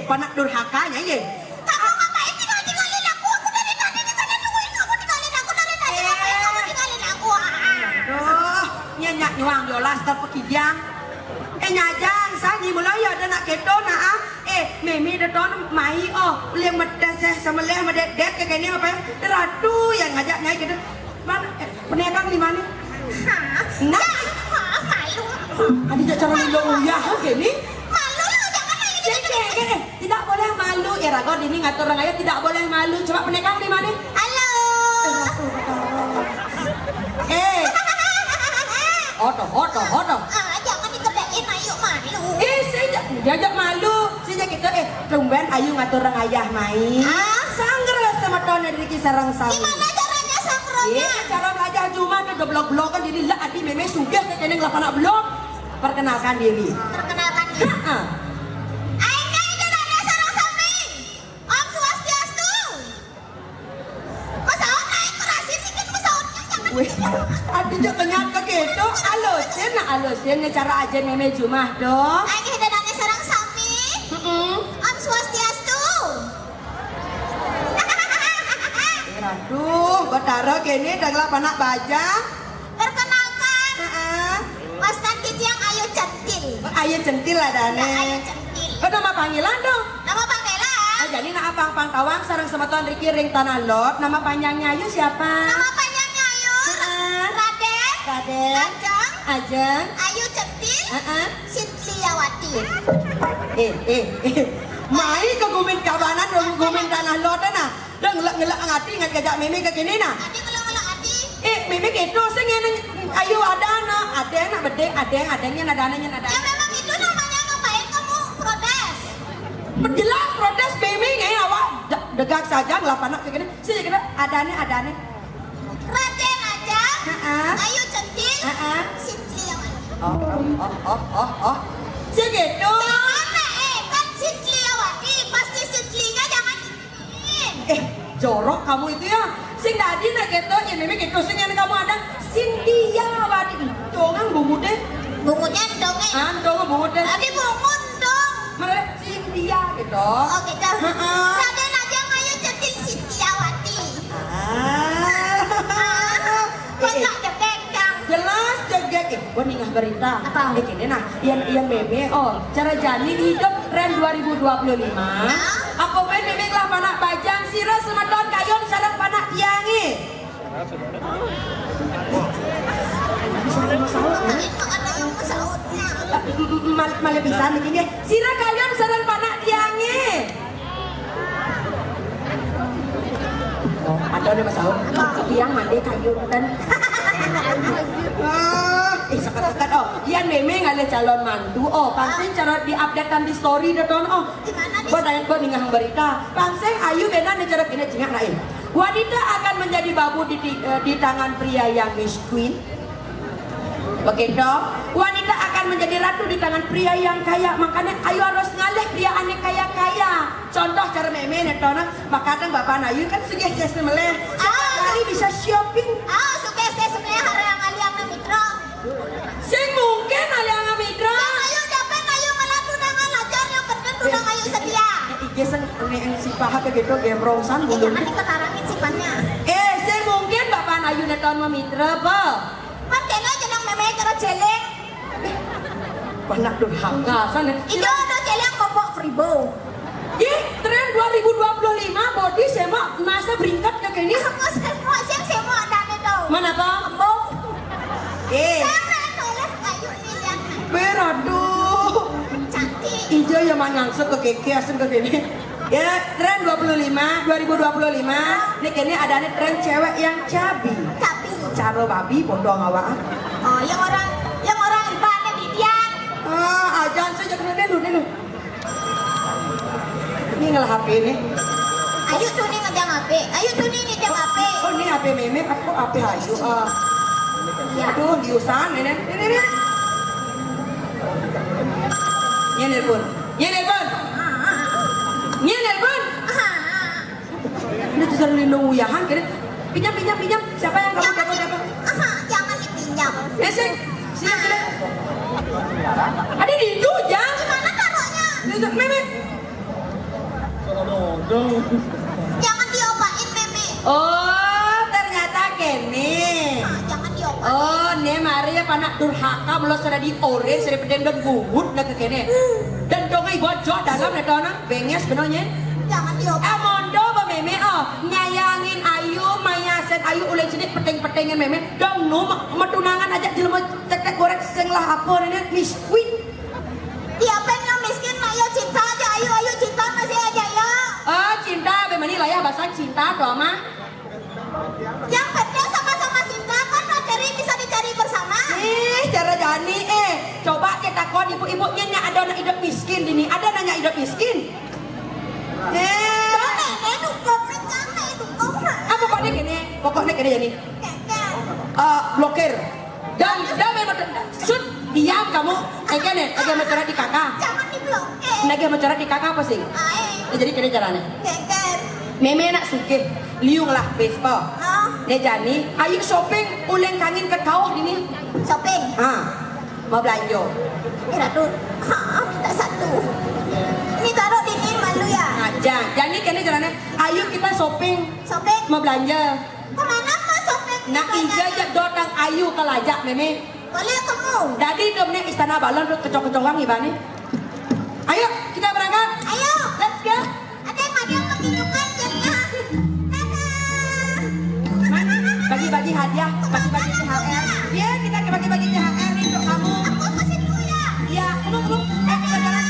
panak durhakanya ye. Kamu ngapain tinggalin aku? Aku dari tadi di sana nungguin kamu tinggalin aku dari tadi. Ngapain kamu tinggalin aku? Aduh, nyenyak nyuang yolas terpekidiang. Nyajang sangi mulai ada nak keto na memi ada ton mai liang medan saya sama liang medet kayak gini apa ya ratu yang ngajak nyai gitu mana penegang di mana nah Malu. ada cara lilo ya gini Malu lu jangan lagi gitu. tidak boleh malu ya ragot ini ngatur orang ayah tidak boleh malu coba penegang di mana Halo. Oto. Jangan dikedein ayo malu. Saya diajak malu. Saya kita tumben ayu ngatur orang ayah main. Sangger sama tahun dari kisarang sami. Gimana caranya sanggernya? Cara belajar cuma ke blog kan diri lah adi meme sugih ke kene ngelapana blog. Perkenalkan diri. Perkenalkan diri. Aing caranya sareng sami. Om Swastiastu. Masaot aing kerasin dikit masaotnya jangan. Adi jangan nyangka gitu. Alosin cara aja meme Jumah dong. Aing caranya sareng sami. Om Swastiastu. Aduh, betara kene daglah panak baja. Perkenalkan. Mas Tantiti yang ayu centil. Ayo centil lah dane. Ayu centil. Nama panggilan dong. Nama panggilan. Jadi nak apang tawang sareng sama tuan Riki ring tanah lot. Nama panjangnya ayu siapa? Nama panjangnya ayu. Raden. Ajeng. Ayu centil. Sitliawati. Mai ke gumin kabanan dong gumin tanah lot na. Deng ngelak ngati ngat gajak mimi ke kini na. Adi ngelak adi. Mimi gitu sing ayu ada na. Adeng na bedeng adengnya nadananya Ya memang itu namanya ngapain kamu protes? Jelas protes mimi ngai awak degak saja ngelapanak ke kini. Sih kira adane. Raden Ajeng. Ayu centil. Sitliawati. Segitu. Mana kan Sitliawati pasti Sitlinya jangan. Jorok kamu itu ya. Sing dadi nak gitu, ya mimi gitu sing yang kamu ada Cynthia wadi. Dongang bungut deh. Bungutnya dongeng. Dongang bungut deh. Tadi bungut dong. Mana Cynthia gitu. Oke dah. Raden Ajeng ayu centil Sitliawati. Kok jegek dang. Jelas jegek. Gua ningah berita. Apa? Ini nah, yang meme. Cara jalin hidup tren 2025. Aku meme lah panak bajang sirah sama don kayon sareng panak tiangi. Ada yang masautnya. Malah bisa nih sirah kayon sareng panak tiangi. Ada masalah. Tiang mandi kayu kan. Sekat-sekat Ian meme ngale calon mantu pangsing cara diupdatekan di story deton Gimana Gua ningah berita pangsing ayu bena nih cara kini cingak naik wanita akan menjadi babu di tangan pria yang miskin. Begitu wanita akan menjadi ratu di tangan pria yang kaya. Makanya ayu harus ngalih pria aneh kaya-kaya. Contoh cara meme neton makadang bapak ayu kan sugesti meleh hari bisa shopping. Suka saya sebenarnya hari yang aliang na mitra. Sing mungkin aliang mitra. Ayo dapat ayo malah tunangan ajar yang bener tunang ayo setia. Geseng yang si paha begitu gembrongsan bulu. Jangan diketarangin sifatnya. Sing mungkin bapak ayu neton mitra apa? Kan kena jenang meme karo jelek. Panak durhaka sana. Itu ada jelek popok fribo. Tren 2025 body semak masa beringkat ke kini. Aku semua semua ada itu. Mana toh? Embung. Jangan toleh kayu nih lihat. Beraduh. Cantik. Ijo yang manyangsut ke keke asem ke kini. Ya tren 2025 ini kini ada nih tren cewek yang cabi. Cabi. Caro babi pondong awak. Yang orang ibane didian. Ajan saja kena dulu. Ini ngelah HP ini. Ayo tuh nih ngejang HP. Ayo tuh nih ngejang HP. Ini HP meme aku HP ayu. Aduh diusahan ini. Ini nelpon. Ini tuh sering lindung uyahan kira. Pinjam. Siapa yang kamu dapat? Jangan dipinjam. Sing. Ada di itu jang. Gimana taruhnya? Meme. Jangan diobatin, Meme. Oh, ternyata kene. Nah, jangan diobatin. Oh, ne mari ya panak durhaka belum sudah diore, sudah pedeng dan gugut nak kene. Dan dongai bocor dalam ne dona benges benonye. Jangan diobatin. Mondo ba meme nyayangin ayu, mayasen ayu uleng sedikit peteng-petengin meme. Dong nu metunangan aja jelema tek-tek goreng sing lah apa ini miskin. Dia pengen miskin, ayo cinta aja, ayo cinta masih aja ya. Cinta bagaimana lah ya bahasa cinta doa mah. Yang penting sama-sama cinta kan materi bisa dicari bersama. Cara jani coba kita kon ibu-ibunya nya ada anak hidup miskin dini, ada nanya hidup miskin. Pokoknya kene jadi blokir dan memang shoot diam kamu kene lagi mencoret di kakak Jangan diblokir. lagi mencoret di kakak apa sih jadi kene caranya Keker. meme nak suke liung lah Vespa ne jani ayo shopping uleng kangin ke kau ini Shopping. mau belanja Ratu. Minta satu. Ini taruh di sini malu ya. aja jadi kene caranya ayo kita shopping Shopping. mau belanja Kemana mau shopping? nak ija aja dotang ayu kelajak meme Boleh kamu. jadi domnya istana balon tuh kecok-kecokan ibani ayo kita berangkat Ayo. let's go Ada yang menginginkan jadinya. bagi-bagi hadiah bagi-bagi THR ya kita bagi-bagi THR nih untuk kamu Aku pasti dulu ya. ya belum kita jalan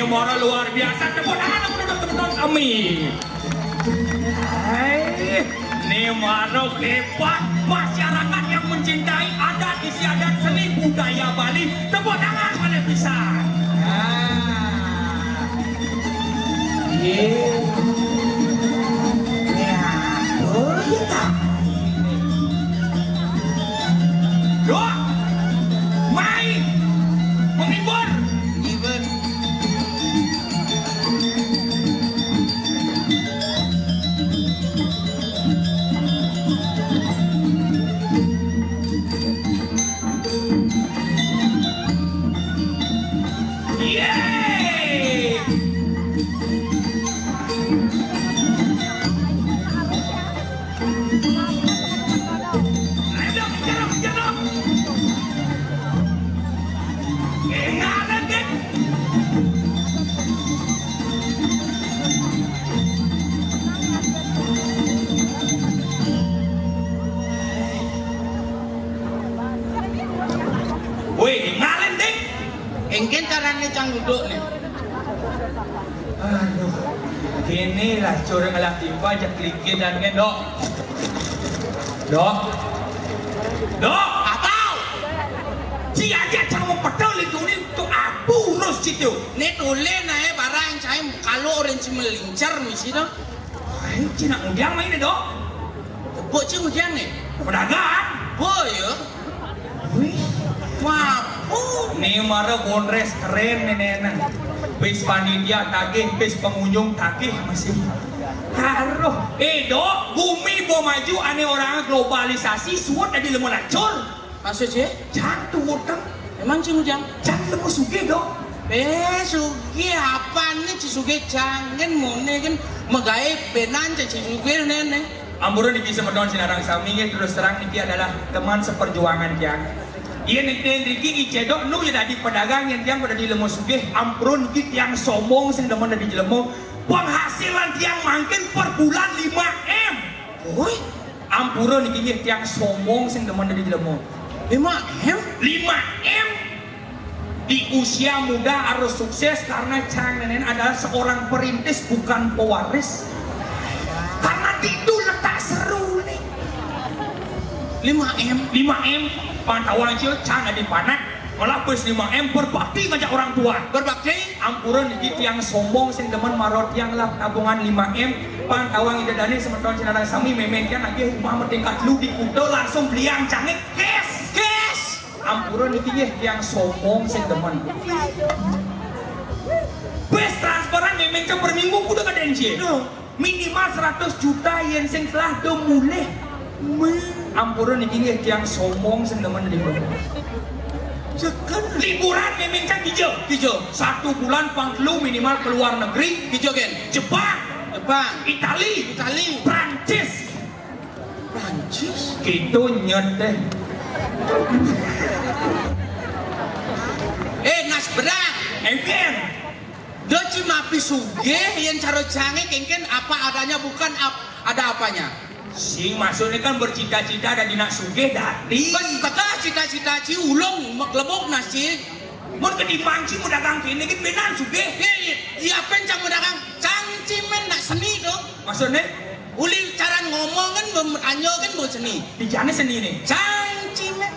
Mora luar biasa tepuk tangan untuk teman-teman kami. Ini Maro hebat, masyarakat yang mencintai adat istiadat seni budaya Bali. Tepuk tangan pada bisa. Doa, main, menghibur. Engken caranya cang duduk nih. Aduh, kini lah corang alah timpa aja klikir dan kan dok. Atau Si aja cang mau pedal itu nih tuh abu urus situ. nih tulen naik barang saya kalau orang cuma melincar misi dong. Ayo cina undiang main nih dok. Bok cing ujian nih. Pedagang. Boy ya. Wah. Nih mara bonres keren nenek. Bis panitia tagih, bis pengunjung tagih masih. Haruh, dok, bumi mau maju, aneh orang globalisasi, suat ada lemah lacur. Maksud sih? Jangan utang, Emang cing ujian? jangan lemah suge dok. Sugi apa nih Cisuge jangan mau nih kan megai benan Cisuge nenek. Amburan bisa mendoan sinarang sami terus terang ini adalah teman seperjuangan yang. Iya nih Riki Icedok nu ya tadi pedagang yang tiang pada di lemo sugih amprun kita yang sombong sing demen di jelemo penghasilan tiang makin per bulan 5M. Woi, Ampuran iki tiang sombong sing demen di jelemo 5M? 5M. di usia muda harus sukses karena Cang Nenen adalah seorang perintis bukan pewaris. Karena itu letak seru nih. 5M pantauan cio Cang di panak malah bus 5M berbakti ngajak orang tua. Berbakti Ampuran di tiang sombong sing demen marot tiang lah tabungan 5M pantauan ida dani semeton cenarang sami memengkan lagi rumah tingkat lu di kudo langsung beliang cangik kes. Ampuran iki ye yang sombong sing demen. Bes transferan memang per minggu kudu kaden je. Minimal 100 juta yen sing telah do mulih. Ampuran iki ye yang sombong sing demen di kono. Liburan memang kan hijau. 1 bulan panglu minimal keluar negeri. hijau gen. Jepang, Itali, Prancis. Gitu nyet deh. Nas berak. Engken. Doci mapi suge yang caro cange kengken apa adanya bukan ada apanya. Sing maksudnya kan bercita-cita dan dinak sugih dati. Kan kata cita-cita ci ulung maklebok nasi. Mun ketimbang ci mudagang kene gitu benan sugih. Iya pencang mudagang cangcimen nak seni dong. Maksudnya Uli cara ngomong kan bertanyo kan mau seni. di jane seni nih. Cangcimen.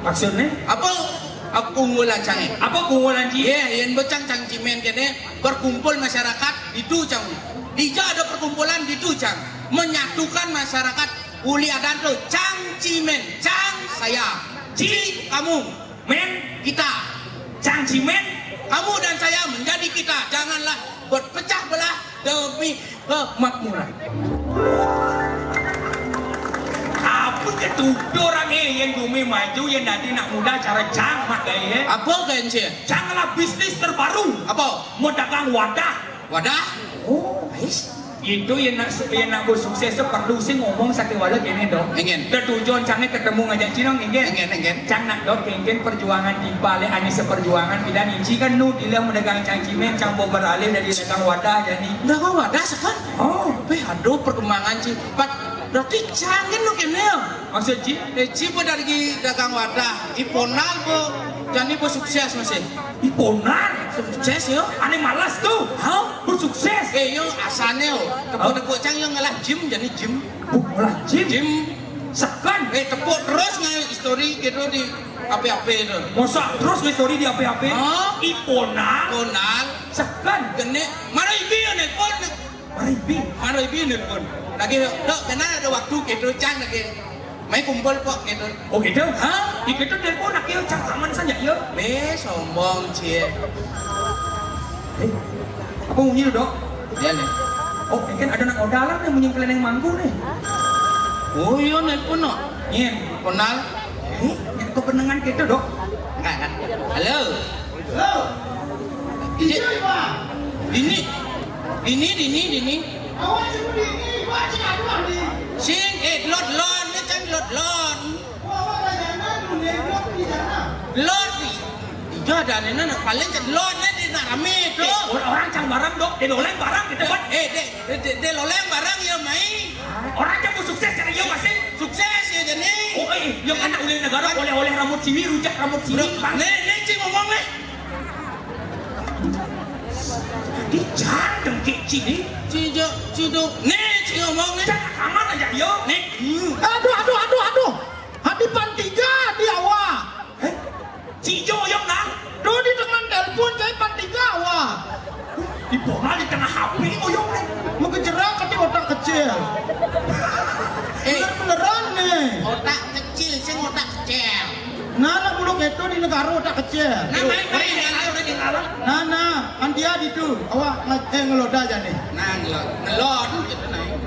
Maksudnya Apa aku ngulah cange? apa keunggulan ci? Yang becang cangcimen kene berkumpul masyarakat itu cang. Dija ada perkumpulan di Tujang menyatukan masyarakat Uli Adanto cangcimen, cang saya, ci kamu, Men kita, Cang Cimen kamu dan saya menjadi kita. Janganlah berpecah belah demi kemakmuran. apa ketudo orang yang bumi maju yang nanti nak muda cara cang mak gaya. Apa kan sih? Janganlah bisnis terbaru. Apa? Mau dagang wadah. Wadah? Oh, itu yang nak bersukses itu perlu sih ngomong sakit wadah gini dong. Ingin. Tertujuan cangnya ketemu ngajak cinong ingin. Cang nak dok ingin perjuangan di balik ani seperjuangan tidak ninci kan nu dia mendagang cang cimen cang mau beralih dari dagang wadah jadi. Udah kau wadah sekan? Oh, Aduh perkembangan ci. Berarti canggih lu kene. maksud ci? Ci dari dagang wadah, iponal po. Jadi po sukses masih. Iponan. Sukses yo. Ane malas tuh. Hah? Bersukses. Yo asane yo. Tepuk-tepuk cang yo ngalah gym jadi gym. Malah Jim. Gym Sekan. tepuk terus ngai story gitu di apa-apa itu. Masa terus story di apa-apa? Hah? Iponan. Konal Sekan. gene marai bi ne pon. Ribi. Marai bi ne pon. Lagi dok kena ada waktu gitu cang lagi. Mai kumpul kok gitu. Oh gitu? Hah? Itu telepon nak kira cang aman saja ya. Sombong cie. Apa bunyi dok? Ya nih. Oh, kan ada nak odalan nih bunyi keleng manggu nih. Oh iya nih pun no. Nyen. Konal. Yang kepenengan kita dok. Enggak. Halo. Dini. Awas seperti ini, baca aduan di. Sing lot ni kan lot. Wah, ada jangan dunia blok di sana. Lot ni. Ijo ada nena paling kan lot ni di narame tu. Orang cang barang dok. Dia oleh barang kita buat. De loleng barang ya mai. Orang cang mau sukses cara dia masih. Sukses ya jadi. Oh yang anak oleh negara oleh rambut ciwi rujak rambut ciwi. Ni cing ngomong ni. Di jandeng kecil ni. Cido. Ni cing ngomong ni. Cang aman aja yo. Ni. Aduh. Hadipan 3 di awak. Cijo yang nang. Duh di tengah telepon saya pan 3 awak. Di bola di tengah HP oyong nih. Mau kejerak ke otak kecil. Beneran nih. Otak kecil, sing otak kecil. Nah, buluk itu di negara otak kecil. Nah, main di alam. Nah, andia itu awak ngeloda aja nih. Nah, ngelon gitu naik.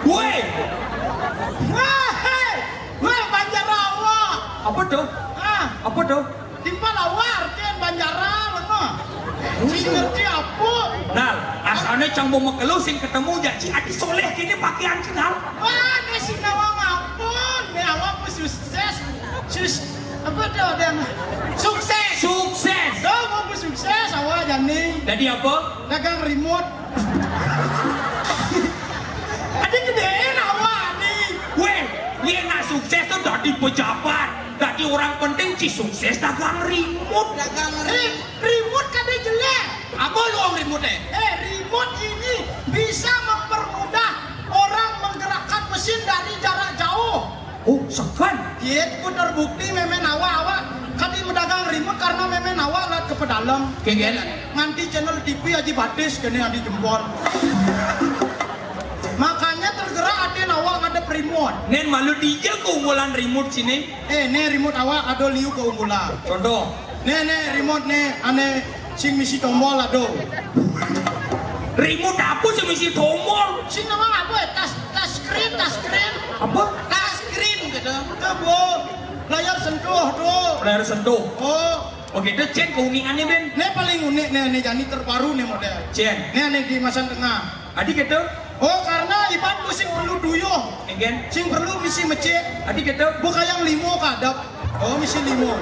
Woi, Wah, Banjar awak. apa tuh? Ah, Apa tuh? Timpa lawar kan Banjara lama. Si ngerti apa? Nal, asalnya cang mau mekelu sing ketemu janji adi soleh kini pakaian kenal. Wah, ini si nawang ampun. Ini awak pun sukses. Apa dah dia? Sukses. Dah mau pun sukses awak jani. Jadi apa? Dagang remote. Ada gedein awak nih. Weh, dia nak sukses tuh dari pejabat. Dari orang penting si sukses dagang remote. Remote kadang jelek. Apa lu om remote? Remote ini bisa mempermudah orang menggerakkan mesin dari jarak jauh. Oh, sekan. Itu terbukti memen awak kali mendagang remote karena memen awak lihat ke pedalam. Kegelan. Nganti channel TV aja batis kene adi jempol. Makanya tergerak ada awak ada remote. Nen malu dia keunggulan remote sini. Ne remote awak ada liu keunggulan. Contoh. Ne remote ne ane sing misi tombol ado. Remote apa sih misi tombol? Sing nama apa? Tas screen. Apa? Tas screen gitu. Bo, layar sentuh tuh. Layar sentuh. Oh, Oke, itu Cen keunikannya Ben. ne paling unik ne jani terbaru nih model. Cen. Ne di masa tengah. Adik itu. Oh, karena iban sing perlu duyung. Again. Sing perlu misi mecik. Adik itu. Bukan yang limo kadap. Oh, misi limo.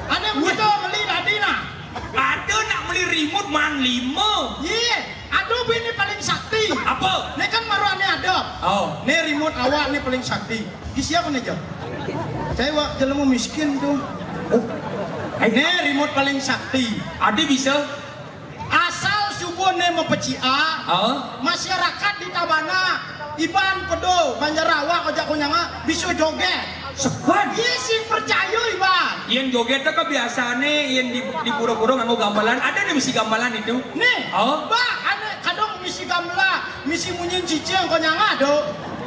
Ada butuh beli tadi nah. Ada nak beli remote man 5. Iya, aduh ini paling sakti. Apa? Ne kan baru ane ada. Oh. Ne remote awak ne paling sakti. Kisi apa nih jam? Saya wak jelemu miskin tuh. Oh. Ne remote paling sakti. Adik bisa. Asal subuh ne mempeci'a. Oh. Masyarakat di Tabana, Iban Pedo, Banjarawa, Ojak Kunyanga bisa joget. Sekan. Iya sih percaya Iban. Yang joget itu kebiasaannya yang di pura-pura nganggo gamelan. Ada nih misi gamelan itu. Nih, Oh. Mbak, ane kadang misi gamla, misi munyin cicing Kunyanga do.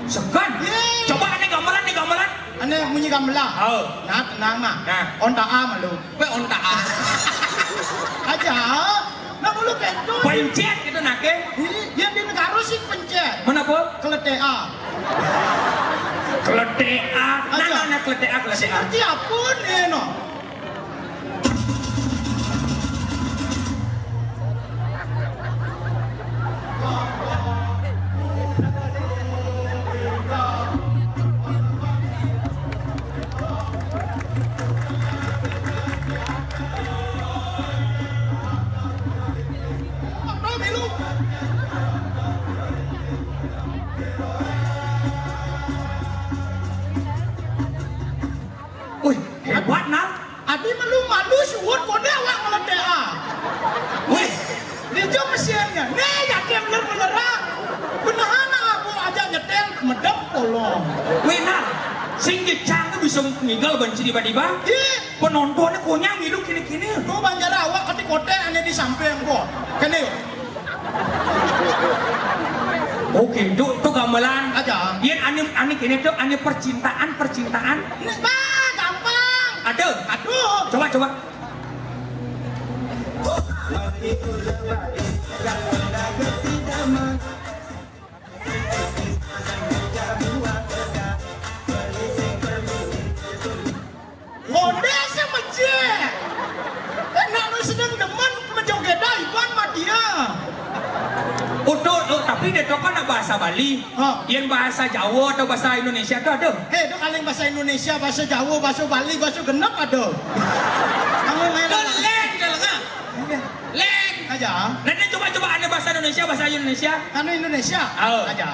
Sekan. Yeay. Coba ada gamelan nih gamelan. Ane munyi gamla. Oh. Nah, tenang nah. Nah. On ta'a malu. Pe onta ah. Aja. Nah, mulu pentu. Pencet itu nake. Yang di negara sih pencet. Mana apa? Keletea. Kleteak. Aja. Nah, kleteak. Seperti apa nih no? Apa milu? Wih, hebat nah. Adi malu suwun kode awak keletea. Wih, Dia jam mesinnya. Nih, yakin bener-beneran. Beneran aku aja nyetel medem tolong. wih nah. Sing jecang tuh bisa nginggal benci tiba-tiba. Ih, Penontonnya konyang hidup kini-kini. tuh Banjara awak ketik kote ane di samping gua. Kene yuk. Oke, tuh gamelan. Aja. Yang aneh kini tuh aneh percintaan. Nih, bah, gampang. Ada. Aduh. Coba. Kode sih mecik. Enak lu sedang demen menjoget Iban mah dia. Tapi dia tuh kan bahasa Bali. Hah. Yang bahasa Jawa atau bahasa Indonesia tuh ada. Itu kalian bahasa Indonesia, bahasa Jawa, bahasa Bali, bahasa genep ada. Kamu main Itu leng jalan leng. aja. Nanti coba aneh bahasa Indonesia. Anu Indonesia. Oh. Aja.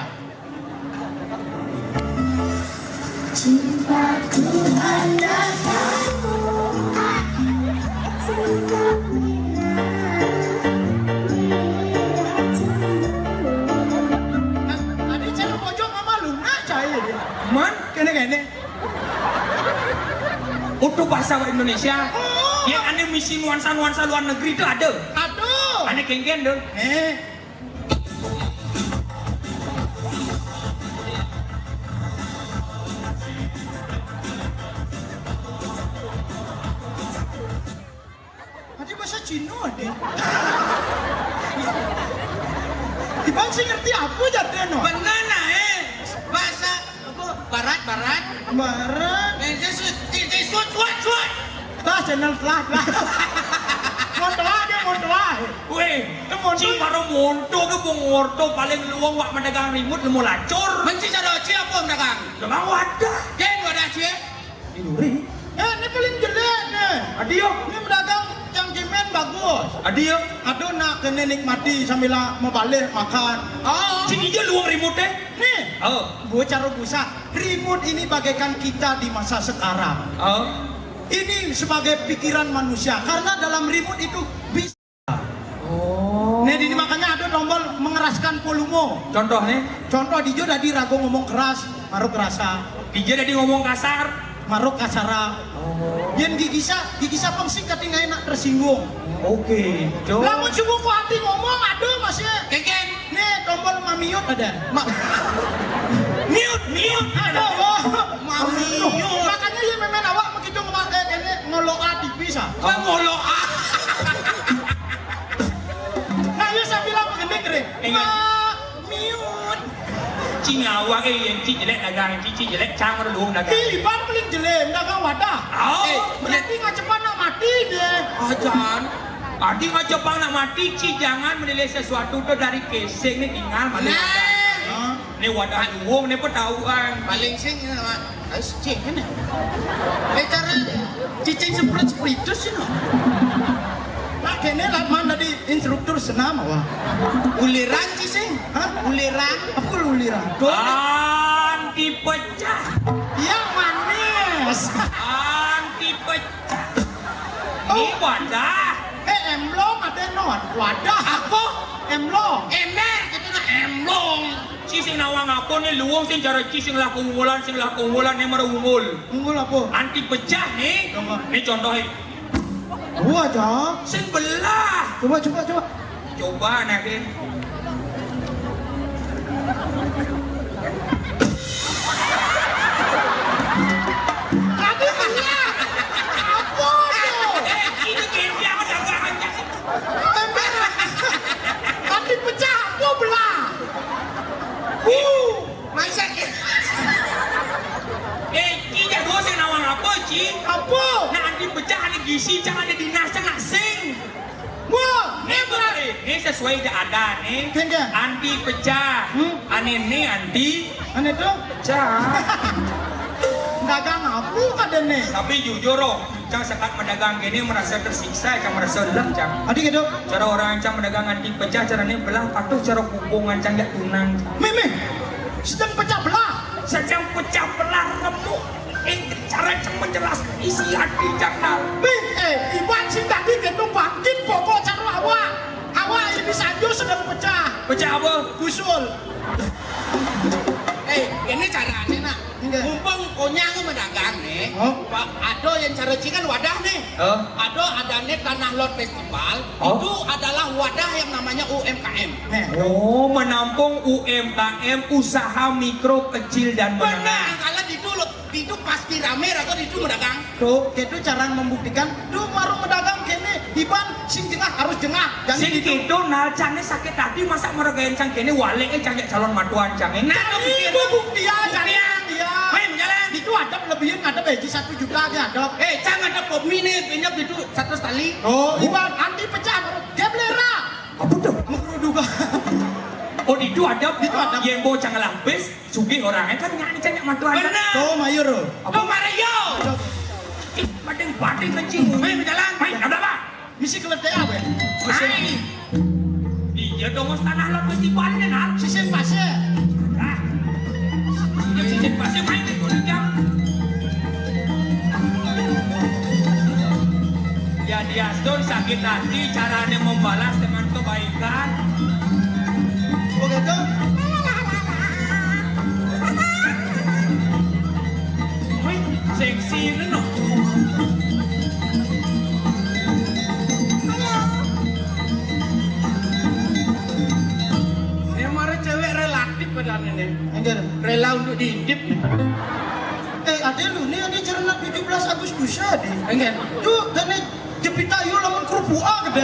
Cintaku hanya kamu. Adi cari pojok sama Luna cair dia. Man, Kene. untuk bahasa Indonesia. Oh. Yang aneh misi nuansa luar negeri itu ada. Aduh. Aneh kengken tuh. Adi bahasa Cina deh. Iban sih ngerti apa jadi no? Benar nah bahasa apa? Barat. Barat. Suat. Tas channel telah. Mau telah dia mau telah. Weh, cing karo monto ke pengorto paling luang wak mendagang remote lu mau lacur. Menci cara cie apa dagang? Memang wadah. Ken wadah cie. Iduri. Ini paling jelek nih. Adio. Ini pedagang cangcimen bagus. Adio. Aduh nak kena nikmati sambil mau balik makan. Oh. Cing hijau luang remote deh. Nih, Oh. gue cara busa. Remote ini bagaikan kita di masa sekarang. Oh. Ini sebagai pikiran manusia karena dalam remote itu bisa. Oh. Nih, ini makanya ada tombol mengeraskan volume. Contoh nih. Contoh di jodoh di rago ngomong keras, maruk kerasa, Hijau tadi ngomong kasar. maruk kasara. Yang gigisa pengsing ketinggalan enak tersinggung. Oke. Jo. Lamun subuh ku hati ngomong, aduh masih. Ken. Nih tombol mamiut ada. Mute. Aduh, oh. Mamiut. Makanya ya memang awak begitu ngomong ini ngolok ati bisa. Pengolo Nah, ya saya bilang begini keren. Mamiut. Cing awak yang cing jelek dagang, cing jelek cang luang dagang. Iban paling jelek, dagang wadah. Oh. Berarti nggak cepat nak mati dia. Ajan. Adi nggak coba nak mati, Ci jangan menilai sesuatu tuh dari casing nih tinggal malu. Nah. Nih wadah luang, nih petahuan. Paling sing ini mah. Ais cing kan. Cara cicing seperti sih no. Nah, kene lah mana di instruktur senam awak. Uliran cicing. Hah? Uliran. Apa uliran? Anti pecah, Yang manis. anti pecah. Ini wadah. Emlong ada non. Wadah. Apa? Emlong. Ember gitu na emlong. Ci sing nawang aku nih luang sing cara ci sing lah keunggulan nih mara unggul. Unggul apa? Anti pecah nih. Coba. Nih contohnya. Gua aja. Sing belah. Coba. Coba nanti. Tadi iya. Apa tuh? Ini game yang dagangannya. Ember. Tadi pecah apa belah? Masa Ci jago sing nawang apa Ci? Apa? Nah anti pecah ada gizi, jangan ada dinas, jangan sing. Wah, Nih berarti, nih sesuai ada nih. Kengke. Anti pecah. Ane nih anti Aneh tuh. pecah. Dagang apa kada nih? Tapi jujur loh, Cang sekat mendagang gini merasa tersiksa, Cang merasa lem, Cang. Adik gitu. Cara orang Cang mendagang anti pecah, caranya belah patuh cara hubungan Cang gak tunang. Mimi, sedang pecah belah. Sedang pecah belah remuk. Cara Cang menjelaskan isi hati Cang nah. Iwan sih tadi gitu bangkit pokok cara awak. Awak ini saja sedang pecah. Pecah apa? Usul. ini caranya nak. Enggak. Mumpung konyang mendagang nih. Oh. Pak Ado yang cara cikan wadah nih. Oh. Ado ada nih Tanah Lot Festival. Oh. Itu adalah wadah yang namanya UMKM. Nih. Oh, menampung UMKM, usaha mikro, kecil dan Benar, menengah. kalau itu pasti rame atau itu mendagang. Tuh, itu cara membuktikan. Tuh, warung pedagang kene, Iban sing jengah harus jengah. Jangan Sing gitu. gitu nal Cangnya sakit hati masa meregain Cang kene walek Cang calon matuan Cang. Nah, Itu buktian, Buktian. Iya. Main jalan. Itu ada lebihin, ada beji 1 juta dia ada. Cang ada kopi nih, pinjam itu 1 tali. Oh, Iban anti pecah. Dia belera. apa tuh? Mengkerudukan. Oh, itu ada. Itu ada. Yang bawa Cang lapis, sugih orangnya kan nyanyi Cang matuan. Benar. Tuh, Mayur. Tuh Mario. Badeng kencing. Main jalan. Main, ada apa? Misi keledai apa ya? Main. Iya dong, tanah lot festival ini nal. Sisen pase. Ah. Dia sisi pasnya main di kuning Cang. Ya dia Aston sakit hati, caranya membalas dengan kebaikan. Begitu. Wih, seksi ini no. Yang marah cewek relatif pada ini. Enggak. Rela untuk diintip. Ada lu nih, ada cerna 17 Agustus ada. Enggak. Tuh, dan jepit ayu lamun kerupua gede.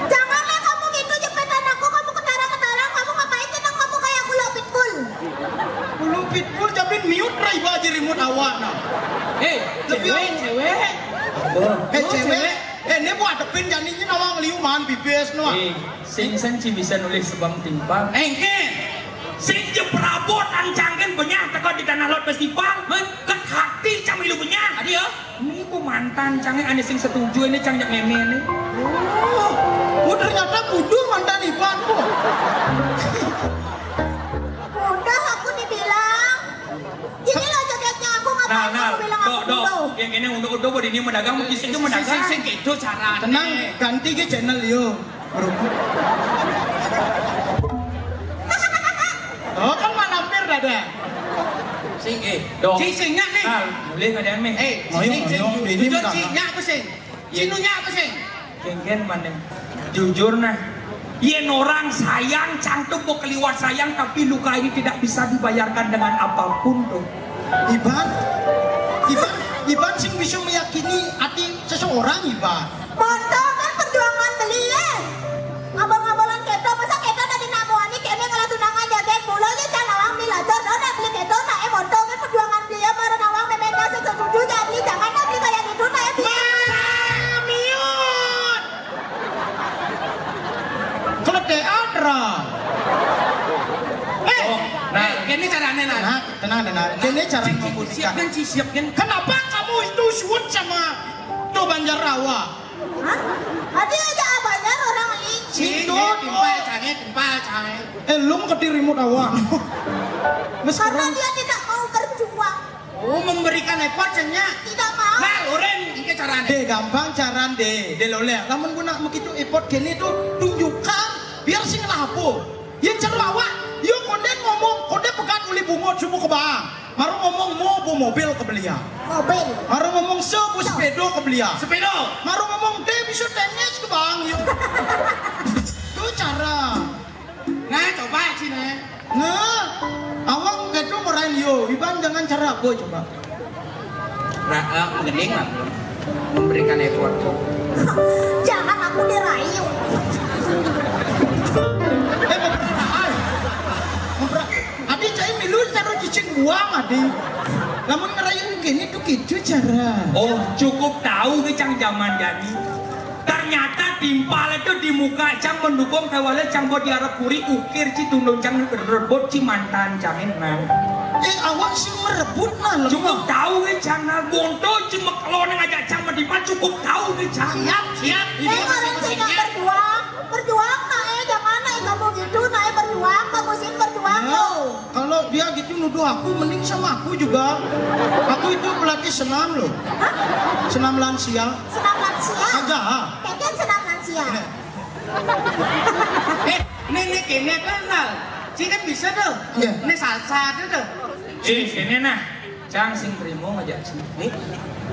Janganlah kamu gitu jepetan aku, kamu ketara-ketara, kamu ngapain tenang kamu kayak kulo pitbull. Ulu pitbull jabin miut rai baji remote awak nah. cewek. Cewek. Ini buat adepin janinya nawang liuman bibis no. Sing senci bisa nulis sebang timpang. Engke. Sing je perabotan cangken banyak teko di tanah laut festival. Ket hati cang ilu banyak. Adi ya? Ini ku mantan cangken ane sing setuju ini cang jak meme ini. Oh ternyata budur mantan Ivan kok. Udah aku dibilang. Ini loh jogetnya aku ngapain aku bilang aku butuh. Yang ini untuk bodi ini mendagang mungkin sing mendagang. Sing gitu cara. Tenang, ganti ke channel yo. Oh kan manapir dada. Sing Dong. Singnya nih. Boleh ada yang meh. Ngomong, ini Jujur enggak. singnya apa sing? Cinunya apa sing? Gengen mana? Jujur nah. Yen orang sayang, cantum mau keliwat sayang, tapi luka ini tidak bisa dibayarkan dengan apapun tuh. Iban sing bisa meyakini hati seseorang Iban. Motor kan perjuangan beliau. Abang-abangan keto masa keto tadi namuani kene kalau tunangan jaga pulau ya can awang dilacor nak beli keto nak motor kan perjuangan beliau marah awang memang setuju jadi jangan beli kayak gitu nak Miut. Kalau teatra. Nah, Ini caranya nah. Nah, tenang. Ini cara Siap kan sih, siap kan. Kenapa kamu itu shoot sama tuh Banjarrawa? Hah? Ada aja abangnya orang licin. Timpal cange. Lu ke dirimu kawan. Karena dia tidak mau berjuang. Oh, memberikan effort cennya. Tidak mau. Nah, orang ini caranya. Gampang caran deh loleh. Lamun guna begitu effort gini tuh tunjukkan biar sing lapo. Yang cerlawa, yo konde ngomong, konde pegat uli bungo subuh ke bang. Maru ngomong mau bu mobil ke belia. Mobil. Maru ngomong bu sepedo ke belia. Sepeda. Maru ngomong deh bisa tenis ke bang yo. Itu cara. Nah, coba sini. Nah, awang gitu merain yo. Iban jangan cara apa coba. Mending lah. Memberikan effort. Jangan aku dirayu. Adi cai milu taruh cicing buang adi. Namun ngerayu gini tuh gitu cara. oh cukup tahu ke cang zaman jadi. Ternyata timpal itu di muka cang mendukung kawale cang buat diarap puri ukir ci tundung cang rebut ci mantan cangin nang. Awak sih merebut nah. Cukup tahu ke cang nang bonto cuma kalau ngajak cang mendipan cukup tahu ke cang. Siap. Orang sih nggak berjuang naik jangan naik kamu gitu naik berjuang kamu sih berjuang lo. Kalau dia gitu nuduh aku, mending sama aku juga. Aku itu pelatih senam loh. Senam lansia. Senam lansia. Aja. Kalian senam lansia. Ini kene kenal. Ci kan bisa tuh. Iya. Ini salsa tuh. Ini nah cang sing terima ngajak ci.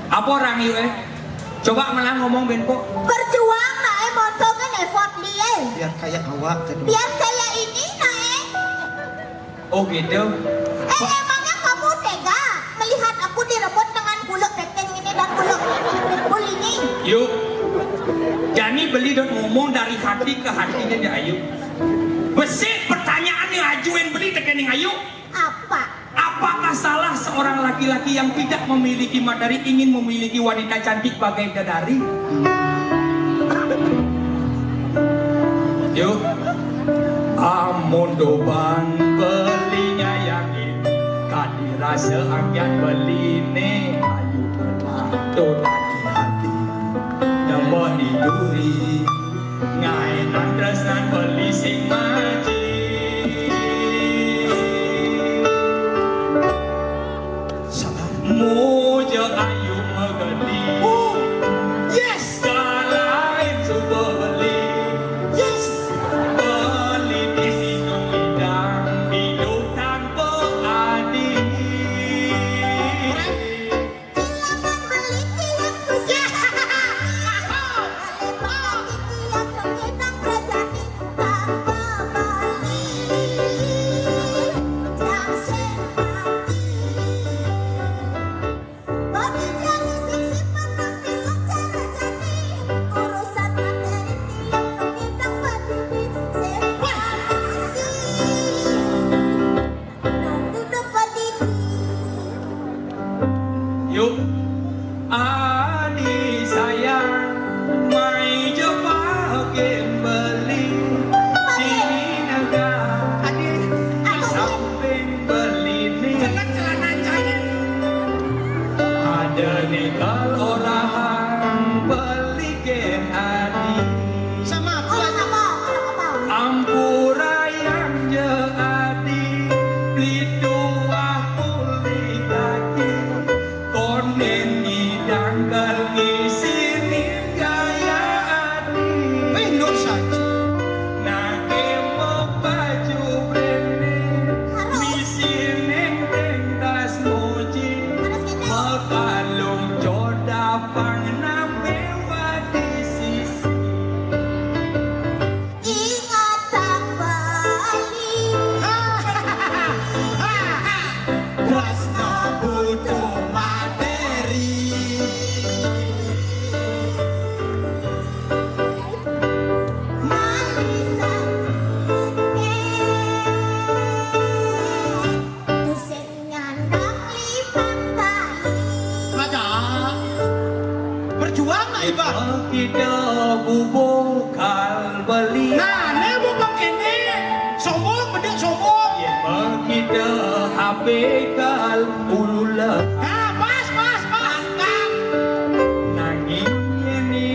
Apa orang yuk coba malah ngomong benpo. Berjuang naik motor kan effort dia. Biar kayak awak kedua. Biar kayak ini naik. Oh gitu. Emangnya kamu tega melihat aku direbut dengan kuluk peteng ini dan kuluk pitbull ini? Yuk. Jani beli dan ngomong dari hati ke hatinya dia ayu. Besi pertanyaan yang ajuin beli tekening ayu. Apa? Apakah salah seorang laki-laki yang tidak memiliki materi ingin memiliki wanita cantik bagai bidadari? Yuk. Amun doban belinya yang ini kadira seangkat beline ayu berlato lagi hati nyawa diduri ngainan tresnan beli sing maji muja ayu megeli Yes. kalain coba beli Yes. beli di sinung idang hidup tanpa adil. Silakan beli tiang kusya. Alih tiang terhidang berjani tanpa beli. Jang semati. Bagi Yuk Adi sayang Mai jebak beli Sini negara Samping beli nih Celana jahit. Ada nih kalau orang beli gen Adi Sama aku Oh, aja. apa? Ampura yang jadi Beli dua pulih kaki Konen idang ngisinin gaya adi Minum saja. Nake mau baju branding Misinin teng tas moji Mekalung joda pangnam mewah di sisi Ingatan Bali. Krasna butuh materi. Manisan Tusen nyandang lipat tali. Aja. Berjuang lah ibar. Kita bubuk kal beli Nah, ini bukan ini. Sombong, bedek sombong. Kita HP kal ulah Nah, pas. Mantap. nanging ini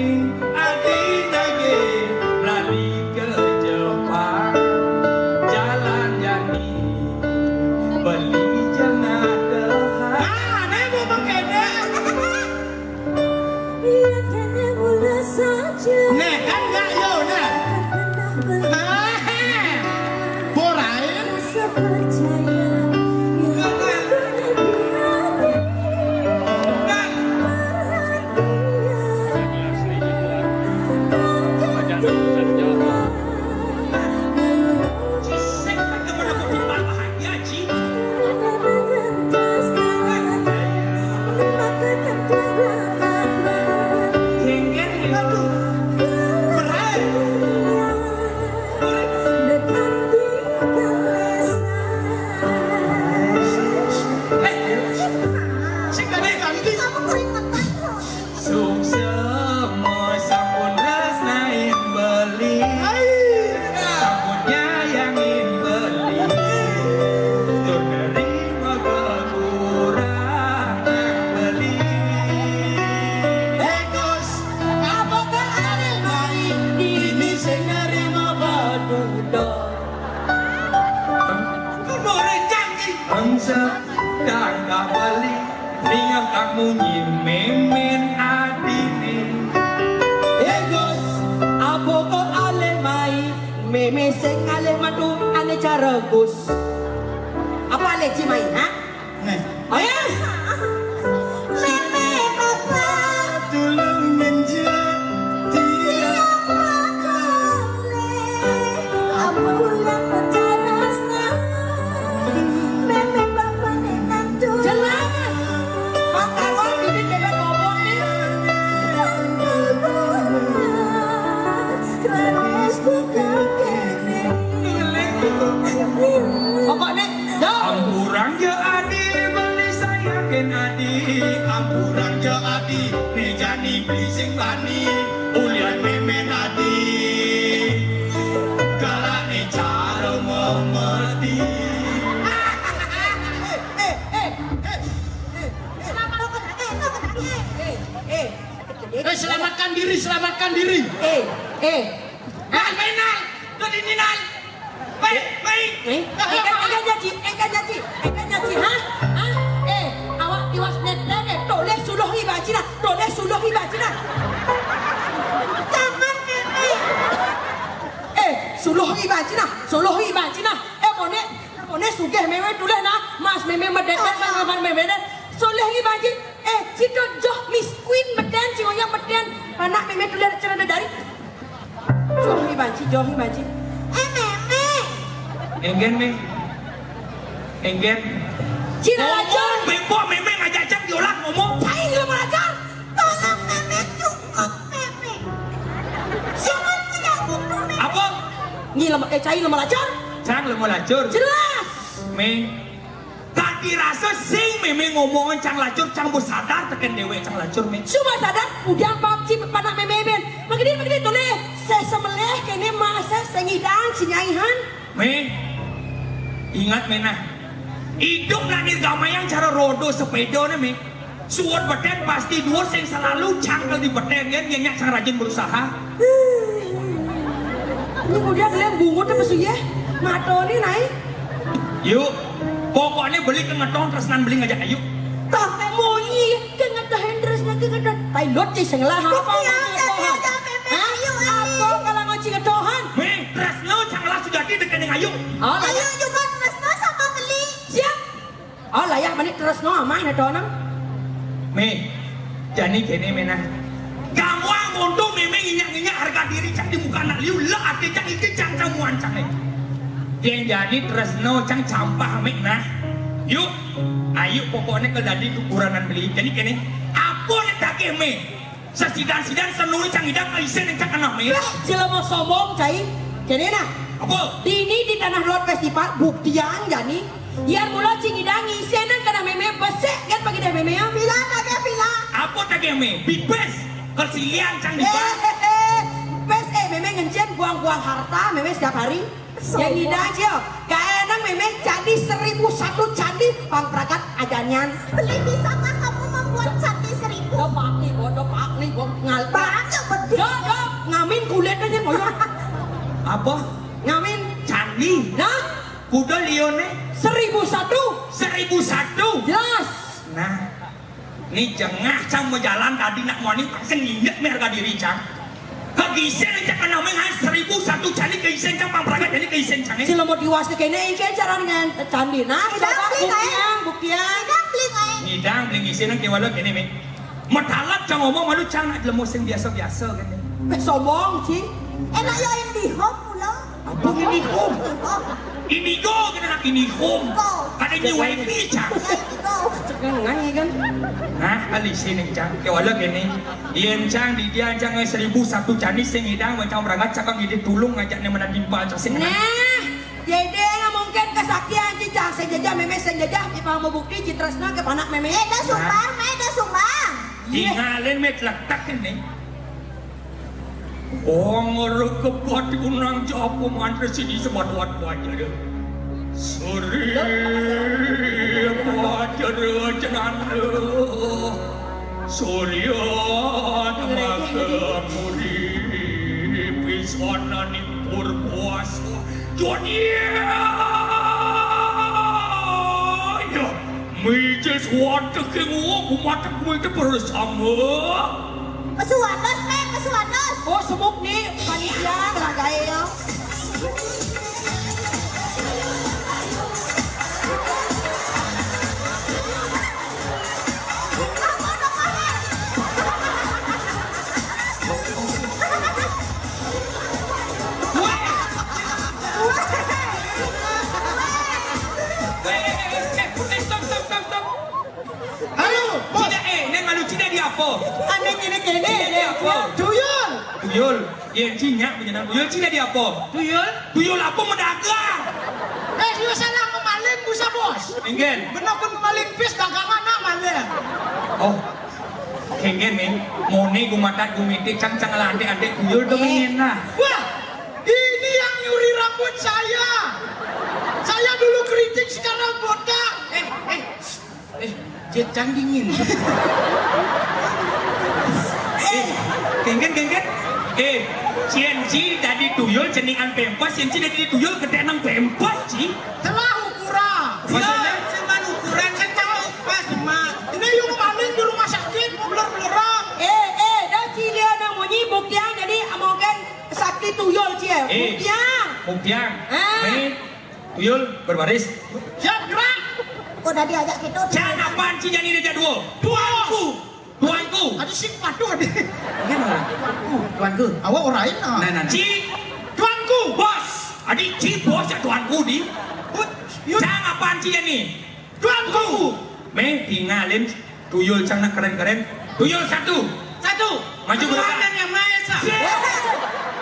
adi nage lari ke Jepang jalan jani beli jangan dehak Nah, ini bukan ini. Biarkannya mulai saja. Nih, kan enggak yo, nah. Ah, borain. Rasa percaya bila berlebihan Sing tadi ganti. Suk semua sampun resnain beli Sampunnya yang ingin beli Tur nerima kekurangan beli Ekos, apakah ada mari ini sing nerima baduda. Boleh canggih Bangsa kagak beli Ringan kamu memen adini Egos, apa kau ale mai? Meme sing ale madu ane cara gus. Apa ale cimai, ha? Nih, Ayo, Meme papa tulung menjadi Apa ulang bercaras Meme papa nenantu jelas. Makan wong ini beda ngomong nih. Keras bukan kene Pokoknya, jauh. Ampurang je adi beli saya ken adi ampuran je adi, nejani beli sing bani, ulian memen adi. Galak ne cara memedi. Selamatkan diri, selamatkan diri. Menal Tadi ninal Baik Engkau nyaci, ha? Awak tiwas net, toleh suluh iba Cina, Jangan Meme suluh iba Cina, mone sugeh meme tulis na, mas meme meden, suluh iba Cina, situ joh Miss Queen meden, yang meden, anak meme tulis cara dari, joh iba Cina, Meme Enggen nih Enggen Cina aja, Bebo meme ngajak diolah ngomong saya nggak mau ajar, Tolong Meme cukup Meme Jangan tidak butuh Meme Apa? cai lo mau ajar, Sang lu mau lacur jelas. Me Tadi dirasa sing meme ngomongan cang lacur cang bos sadar teken dewe cang lacur me. Cuma sadar udah papci panak memeben. Magdi toleh saya semeleh kene masa sengidang sinyaihan. Me, ingat menah. Hidup nanti gamayang cara rodo sepeda nih me. Suat beten pasti dua sing selalu cangkel di beten kan yang cang rajin berusaha. Ini udah kalian bungut apa sih ya? Matoni naik. Yuk, pokoknya beli ke ngetong terus nan beli ngajak ayo. Tak monyi ke ngetahin terus nak ke ngetahin. Tailot sih sengelah apa? Apa kalau ngoci ngetohan? Me, terus lo canglah sujati dekat dengan ayo. Oh, Ayo juga Tresno sama beli. siap. Oh, layak manik terus no amah netonang. Me, jadi gini menah. Kamu nguntung memang inyak harga diri cang di muka anak liu lah ati cang itu cang camuan cang nih. Yang jadi tresno cang campah mek nah. Yuk, ayo pokoknya ke tadi kekuranan beli. Jadi gini, apa yang tak me? Sesidan senuri cang idang kaisen yang cang anak me. Sila mau sombong cai. Jadi nah, Apa? ini di Tanah Lot Festival buktian jani. Yang mula cingidangi senan kena meme besek kan bagi dah meme yang Bila ada bila. Apa tak me? Bibes. Kesilian cang di Pes meme ngencen buang-buang harta meme setiap hari. Yang hidang cio, kaenang meme jadi 1001 candi pangprakat ajanyan. Beli bisa nggak kamu membuat candi 1000? Do pak nih ngal. Banyak betul. Do ngamin kulit aja moyo. Apa? Ngamin Candi. nah Kuda lione 1001 1001. jelas. Nah, ini jengah cang berjalan tadi nak mau nih pasang ingat mereka diri cang. Keisen cang kena menghai 1001 candi keisen cang pampraga jadi keisen cang. Sila mau diwas ke kene iki cara dengan candi nah coba buktian. Tidak beli nggak? Ngidang beli ngisen nang kewalo kene me. Matalat cang ngomong malu cang nak lemos yang biasa-biasa kan. Sombong sih. Enak yo yang di home pula. Apa ini home? Oh, Indigo kita nak ini home. Ada ni wifi cang. ya itu. Cengengan ya kan. Nah, kali sini cang, kewala kene, yen cang di dia cang 1001 candi sing hidang macam berangkat cang ngide tulung ngajak ne mana timpal cang sing. Nah, jadi nggak mungkin kesaktian cicang senjajah meme senjajah ipang mau bukti citrasna ke panak meme. Eda sumbang, eda sumbang. Tinggalin met letak kene. Oh, ngorok kepot unang japo mantra sini sebat wat wajar. Sore wajar jenanda. Surya namaga muri pisana nimpur puasa. Jonia. Ya, mejes wadah kengo kumatak kumatak bersama. Pesuanos, pesuanos. Oh semuk nih panitia ragae ya. Stop. Halo, bos. Tidak neng malu tidak di apa? Aneh ini kene Tidak di apa? Tuyul. Tuyul, yang Cina punya nama. Tuyul Cina di apa? Tuyul. Tuyul apa mendagang? Dia salah kemaling busa bos. Enggen. Benar pun kemaling pis dagangan nak maling. Oh, enggen nih. Mone gumatat gumiti cang lah adik tuyul dong ingin lah. Wah, ini yang nyuri rambut saya. Saya dulu keriting sekarang botak. Cang dingin. Enggen. Cienci dari tuyul ceningan pempas, cienci dari tuyul ketenang pempas sih. Telah ukuran. Maksudnya? Cuman ukuran kan tahu pas cuma. Ini yang kemaling di rumah sakit mau beler-belerang. dah cilia nang munyi buktian jadi amogen sakti tuyul cie. Buktian. Buktian. Ah. Nih, tuyul berbaris. Siap gerak. Udah diajak gitu. Jangan apaan sih jadi dia dua? Tuanku. Ada sing patuh deh. Gimana? Tuanku. Awak orain ah. Nah. Ci, tuanku, bos. Adik ci bos ya tuanku di. Jangan apaan sih jadi? Tuanku. Me tinggalin tuyul cang nak keren-keren. Tuyul satu. Satu. Maju ke depan. Tuhan yang Maha Esa.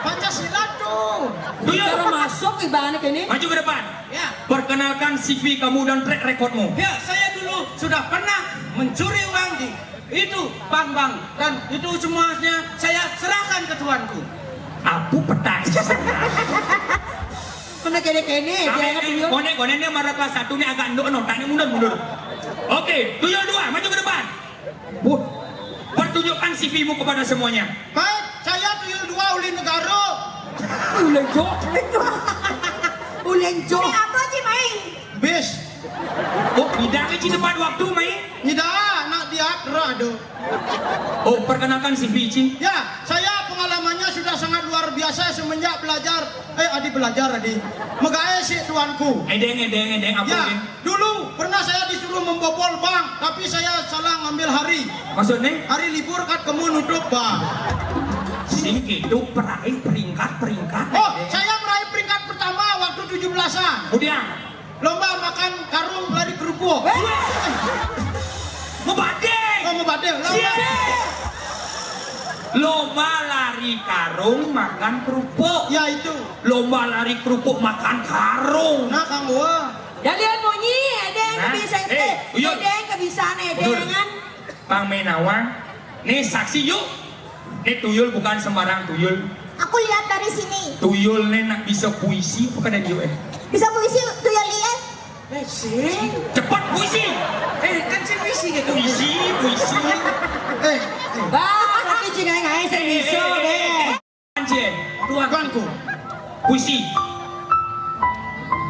Pancasila tuh. Tuyul. Cara masuk ibaratnya ini. Maju ke depan. Ya. Perkenalkan CV kamu dan track recordmu. Ya, saya dulu sudah pernah mencuri uang di itu bank-bank dan itu semuanya saya serahkan ke tuanku. Aku petang. Kena kene-kene dia ingat tuyul. Konek-koneknya marah kelas 1 nih agak endok tanya mundur. Oke, tuyul 2, maju ke depan. Pertunjukkan CV-mu kepada semuanya. Baik, saya tuyul 2 Uli Negara. Ulenjo. Ulenjo. Ini apa sih, Mai? Bis. Oh, bidangnya di depan waktu, Mai. Tidak, nak diatra aduh. Oh, perkenalkan CV, Ci. Ya, saya pengalamannya sudah sangat luar biasa semenjak belajar. Adi belajar, Adi. Megae si tuanku. Edeng, apa Ya, ini? dulu pernah saya disuruh membobol bank, tapi saya salah ngambil hari. Maksudnya? Hari libur kat kamu nutup bank. Sing itu peraih peringkat. Oh, saya meraih peringkat pertama waktu 17-an. Kemudian, Lomba makan karung lari kerupuk. ngebadeng. Oh, mau badeng. Lomba. Lomba lari karung makan kerupuk. Ya itu. Lomba lari kerupuk makan karung. Nah, Kang gua. Ya lihat bunyi, edeng Hah? kebiasaan Uyun. edeng kebiasaan edengan. Bang Menawang, nih saksi yuk. Nih tuyul bukan sembarang tuyul. Aku lihat dari sini. Tuyul nih nak bisa puisi bukan ada yuk Bisa puisi tuyul lihat. Sing. Cepat puisi. Kan si puisi gitu. Puisi. Bah, tapi jika ngai seriso deh. Anjir, Tuanku, puisi.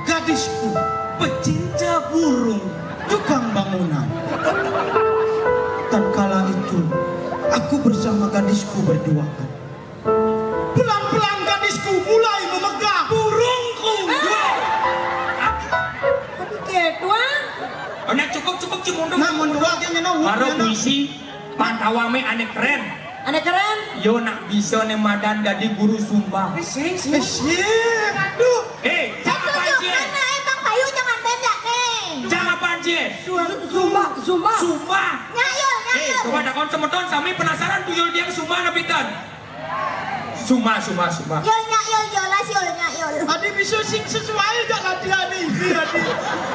gadisku, pecinta burung, tukang bangunan. Tatkala itu, aku bersama gadisku berduaan. Pelan-pelan gadisku mulai memegang burungku. Tapi ketuan. Oh, nah cukup cimundu. Nah, mendua kayaknya Baru puisi pantawame aneh keren. Ada keren. Yo nak bisa nih madan jadi guru sumba. Sing. Aduh. Jangan panci. Mana Bang Bayu jangan benda nih. Jangan panci. Zumba. Sumba. Nyayol. Coba dakon semeton sami penasaran tuyul dia sumba napitan. Sumba. Yol nyayol yolas yol nyayol. Adi bisa sing sesuai gak latihan ini, Adi.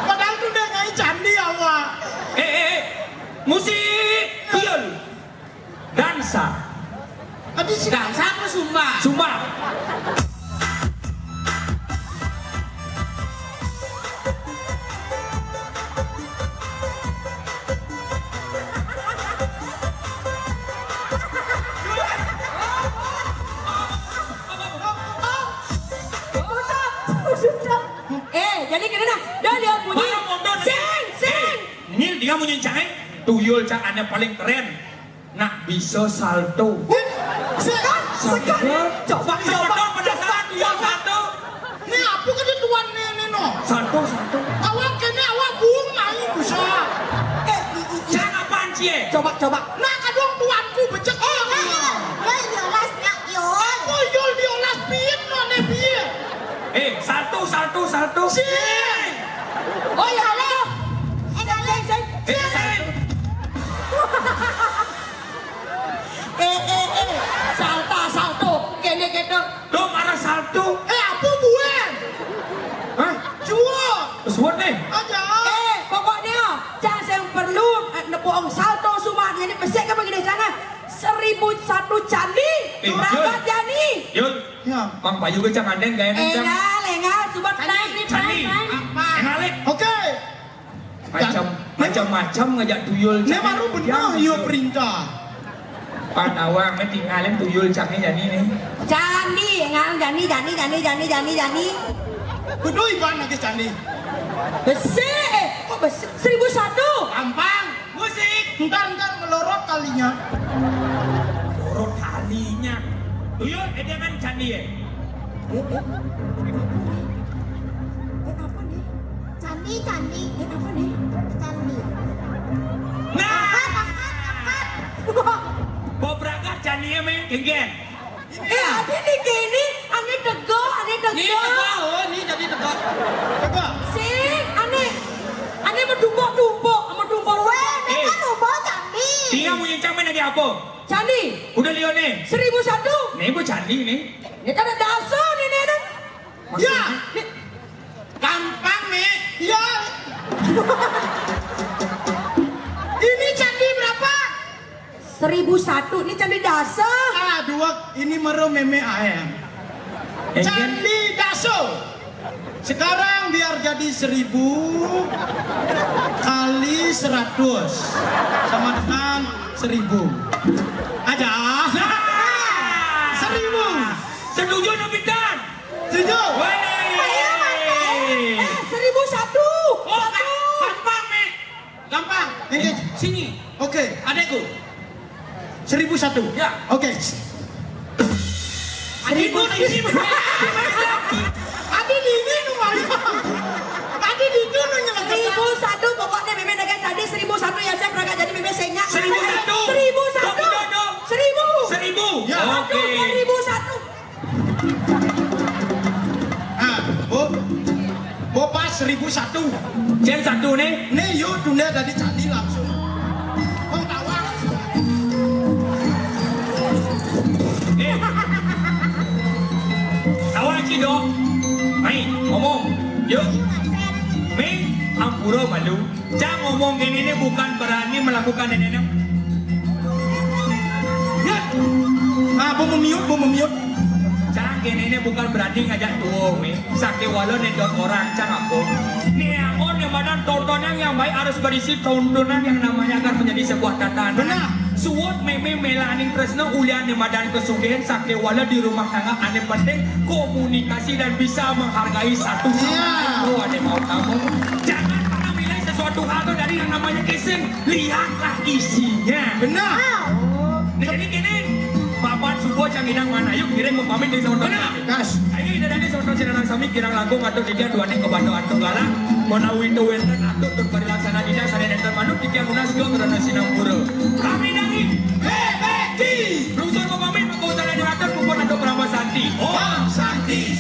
Padahal tuh udah ngai candi awak. Musik tuyul. Dansa. Adi sih. Dansa apa sumba? Sumba. Jadi kena dah lihat bunyi. Mana mondon? Sing. Ini dia mau nyencai. Tuyul cak aneh paling keren. Nak bisa salto. Sekarang. Coba. Semeton penasaran tuyul salto. Ini apa kan tuan ini no? Salto. Awak kene awak buang main bisa. Jangan panci. Coba. Nah kadang tuanku becek. Nyayol yolas nyayol. Aku yol diolas piye no ne piye. Salto. Si. Oh ya, halo. Sing. Salto. Kene keto. Tuh marah salto. Apa buan? Hah? Cua. Kesuat nih. Aja. Pokoknya jangan yang perlu nepuong salto sumanya ini pesek ke begini jangan 1001 candi rapat jani. Yul. Ya. Bang Bayu ke jangan den gaya kencang. Enggak subat naik nih Candi. Enalik. Oke. Macam-macam ngajak tuyul. Ini baru benar yo perintah. Panawang tinggalin tuyul caknya jadi nih. Candi ngal jani. Kudu iban lagi candi. Kok besek 1001. Gampang. Musik. Ntar melorot kalinya. Turut kalinya. Tuyul edengan candi ya. Apa nih? Candi. Apa nih? Candi. Nah. Angkat. Bobraga candi ya main genggen. Ade nih gini, ane tego. Ini jadi tegak. Tegak. Sing, ane mendumpuk. Weh, mereka lupa candi. Dia mau nyencang main lagi apa? Candi. Udah lihat nih. 1001. Nih gua candi nih. Ini kan ada dasar nih nih. Ya. Gampang nih. Ya. Ini candi berapa? 1001. Ini candi dasar. Dua ini mero meme ayam. Candi Daso. Sekarang biar jadi 1000 kali 100 sama dengan 1000 aja. 1000. Setuju Nobitan? Setuju? Wey. 1001. Oh, gampang nih. Gampang. Ini. Sini. Oke. Adekku. 1001. Ya. Oke. Adekku ini. Adi dingin rumahnya. Tadi di dulu nyelengkat. 1001 pokoknya meme dengan candi 1001 ya saya berangkat jadi meme sengnya. 1001. 1001. 1000. 1000. Ya. Oke. 1001. Bo pas 1001. Yang satu nih. Nih yuk dunia dari candi langsung. Oh tawar. Tawa Cido. Mai, ngomong. Yuk. Ming, ampura malu. Jangan ngomong gini ini bukan berani melakukan ini. Ya. Bo memiut. Jangan gini ini bukan berani ngajak tuang nih. Sakti walau nedot orang, jangan apa. Nih on yang badan tontonan yang baik harus berisi tontonan yang namanya akan menjadi sebuah tatanan. Benar. Suwot meme melaning tresna ulian di madan kesugihan sakti walau di rumah tangga ane penting komunikasi dan bisa menghargai satu sama Iya. lain. Tuh ane mau kamu. Jangan pernah nilai sesuatu hal tuh dari yang namanya kissing. Lihatlah isinya. Benar. Nah, jadi gini, papan subuh canggidang mana? Yuk kirim ke pamit di sono. Gas. Ayo kita di sono sinarang sami kirang langkung atau tiga dua nih ke Bandung atau galang. Menawi itu wenten atau tur laksana dina sana nenten manuk tiga munas go karena sinambura. Kami dari BBT. Rusur ke pamit ke sana diratur kumpul atau berapa santi. Oh, Santi.